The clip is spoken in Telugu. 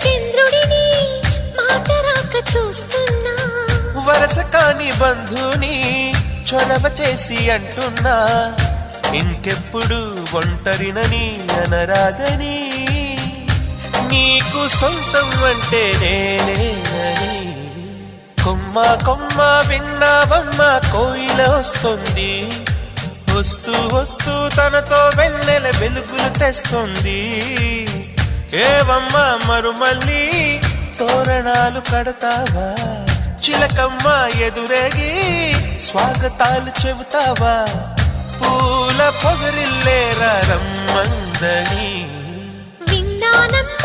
చంద్రుడిని మాట రాక చూస్తున్నా వరస కాని బంధుని చొరవ చేసి అంటున్నా ఇంకెప్పుడు ఒంటరినని అనరాదని నీకు సొంతం అంటే నేనేనని కొమ్మ కొమ్మ విన్నావమ్మ కోయిల వస్తుంది వస్తూ వస్తూ తనతో వెన్నెల వెలుగులు తెస్తుంది ఏవమ్మ మరుమల్లి తోరణాలు కడతావా చిలకమ్మ ఎదురేగి స్వాగతాలు చెబుతావా పూల పొగరిల్లేరా రమ్మందని విన్నానమ్మ